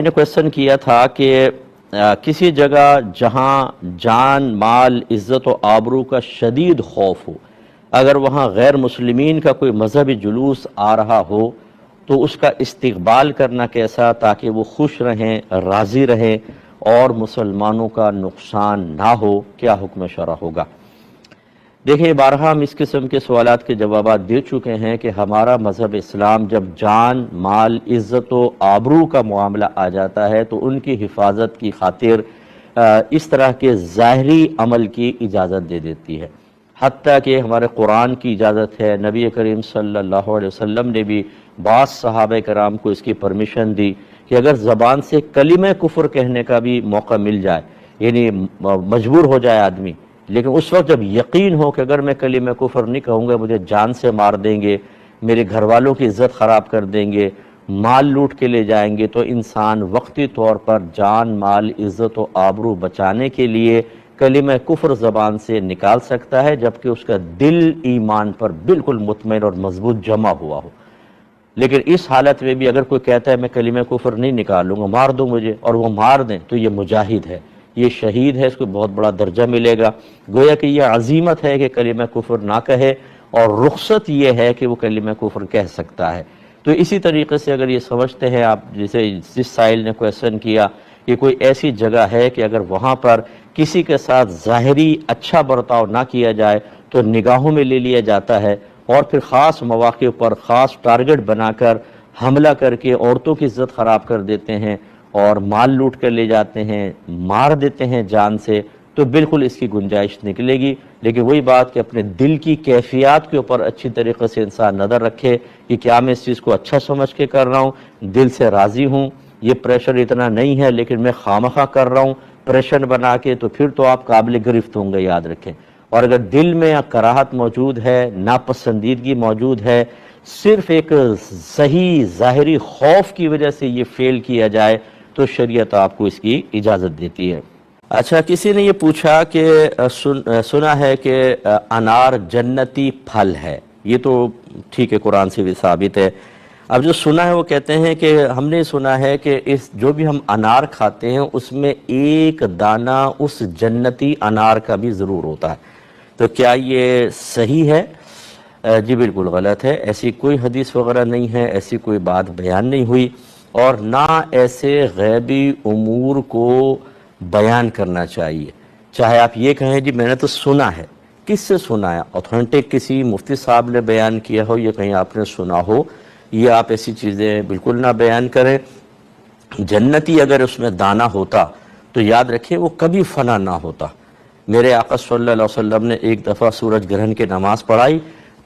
نے کوشچن کیا تھا کہ کسی جگہ جہاں جان مال عزت و آبرو کا شدید خوف ہو، اگر وہاں غیر مسلمین کا کوئی مذہبی جلوس آ رہا ہو تو اس کا استقبال کرنا کیسا تاکہ وہ خوش رہیں، راضی رہیں اور مسلمانوں کا نقصان نہ ہو، کیا حکم شرع ہوگا؟ دیکھیں، بارہا ہم اس قسم کے سوالات کے جوابات دے چکے ہیں کہ ہمارا مذہب اسلام جب جان مال عزت و آبرو کا معاملہ آ جاتا ہے تو ان کی حفاظت کی خاطر اس طرح کے ظاہری عمل کی اجازت دے دیتی ہے، حتیٰ کہ ہمارے قرآن کی اجازت ہے، نبی کریم صلی اللہ علیہ وسلم نے بھی بعض صحابہ کرام کو اس کی پرمیشن دی کہ اگر زبان سے کلمہ کفر کہنے کا بھی موقع مل جائے، یعنی مجبور ہو جائے آدمی، لیکن اس وقت جب یقین ہو کہ اگر میں کلمہ کفر نہیں کہوں گا مجھے جان سے مار دیں گے، میرے گھر والوں کی عزت خراب کر دیں گے، مال لوٹ کے لے جائیں گے، تو انسان وقتی طور پر جان مال عزت و آبرو بچانے کے لیے کلمہ کفر زبان سے نکال سکتا ہے، جبکہ اس کا دل ایمان پر بالکل مطمئن اور مضبوط جمع ہوا ہو۔ لیکن اس حالت میں بھی اگر کوئی کہتا ہے میں کلمہ کفر نہیں نکالوں گا، مار دو مجھے، اور وہ مار دیں، تو یہ مجاہد ہے، یہ شہید ہے، اس کو بہت بڑا درجہ ملے گا۔ گویا کہ یہ عزیمت ہے کہ کلمہ کفر نہ کہے، اور رخصت یہ ہے کہ وہ کلمہ کفر کہہ سکتا ہے۔ تو اسی طریقے سے اگر یہ سمجھتے ہیں آپ، جیسے جس سائل نے کویسچن کیا کہ کوئی ایسی جگہ ہے کہ اگر وہاں پر کسی کے ساتھ ظاہری اچھا برتاؤ نہ کیا جائے تو نگاہوں میں لے لیا جاتا ہے، اور پھر خاص مواقع پر خاص ٹارگٹ بنا کر حملہ کر کے عورتوں کی عزت خراب کر دیتے ہیں اور مال لوٹ کر لے جاتے ہیں، مار دیتے ہیں جان سے، تو بالکل اس کی گنجائش نکلے گی۔ لیکن وہی بات کہ اپنے دل کی کیفیات کے اوپر اچھی طریقے سے انسان نظر رکھے کہ کیا میں اس چیز کو اچھا سمجھ کے کر رہا ہوں، دل سے راضی ہوں، یہ پریشر اتنا نہیں ہے لیکن میں خواہ کر رہا ہوں پریشر بنا کے، تو پھر تو آپ قابل گرفت ہوں گے، یاد رکھیں۔ اور اگر دل میں کراہت موجود ہے، ناپسندیدگی موجود ہے، صرف ایک صحیح ظاہری خوف کی وجہ سے یہ فیل کیا جائے تو شریعت آپ کو اس کی اجازت دیتی ہے۔ اچھا، کسی نے یہ پوچھا کہ سنا ہے کہ انار جنتی پھل ہے، یہ تو ٹھیک ہے، قرآن سے بھی ثابت ہے۔ اب جو سنا ہے وہ کہتے ہیں کہ ہم نے سنا ہے کہ جو بھی ہم انار کھاتے ہیں اس میں ایک دانہ اس جنتی انار کا بھی ضرور ہوتا ہے، تو کیا یہ صحیح ہے؟ جی بالکل غلط ہے، ایسی کوئی حدیث وغیرہ نہیں ہے، ایسی کوئی بات بیان نہیں ہوئی، اور نہ ایسے غیبی امور کو بیان کرنا چاہیے۔ چاہے آپ یہ کہیں جی میں نے تو سنا ہے، کس سے سنا ہے؟ اوتھینٹک کسی مفتی صاحب نے بیان کیا ہو یا کہیں آپ نے سنا ہو، یہ آپ ایسی چیزیں بالکل نہ بیان کریں۔ جنتی اگر اس میں دانہ ہوتا تو یاد رکھیں وہ کبھی فنا نہ ہوتا۔ میرے آقا صلی اللہ علیہ وسلم نے ایک دفعہ سورج گرہن کی نماز پڑھائی،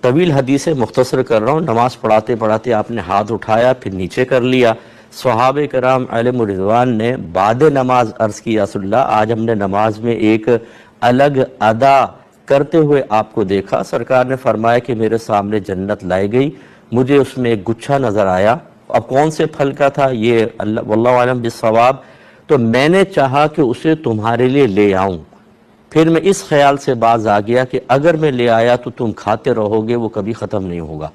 طویل حدیث مختصر کر رہا ہوں، نماز پڑھاتے پڑھاتے آپ نے ہاتھ اٹھایا پھر نیچے کر لیا۔ صحابہ کرام علیہم رضوان نے بعد نماز عرض کی، یا رسول اللہ آج ہم نے نماز میں ایک الگ ادا کرتے ہوئے آپ کو دیکھا۔ سرکار نے فرمایا کہ میرے سامنے جنت لائی گئی، مجھے اس میں ایک گچھا نظر آیا، اب کون سے پھل کا تھا یہ واللہ عالم بالصواب، تو میں نے چاہا کہ اسے تمہارے لیے لے آؤں، پھر میں اس خیال سے باز آ گیا کہ اگر میں لے آیا تو تم کھاتے رہو گے، وہ کبھی ختم نہیں ہوگا،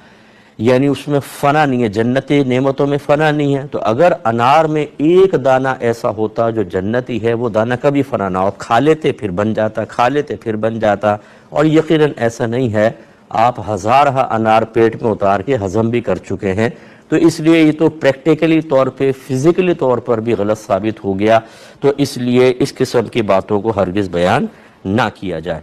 یعنی اس میں فنا نہیں ہے، جنتی نعمتوں میں فنا نہیں ہے۔ تو اگر انار میں ایک دانہ ایسا ہوتا جو جنتی ہے، وہ دانہ کبھی فنا نہ ہو، کھا لیتے پھر بن جاتا، کھا لیتے پھر بن جاتا، اور یقیناً ایسا نہیں ہے، آپ ہزارہ انار پیٹ میں اتار کے ہضم بھی کر چکے ہیں، تو اس لیے یہ تو پریکٹیکلی طور پہ فزیکلی طور پر بھی غلط ثابت ہو گیا، تو اس لیے اس قسم کی باتوں کو ہرگز بیان نہ کیا جائے۔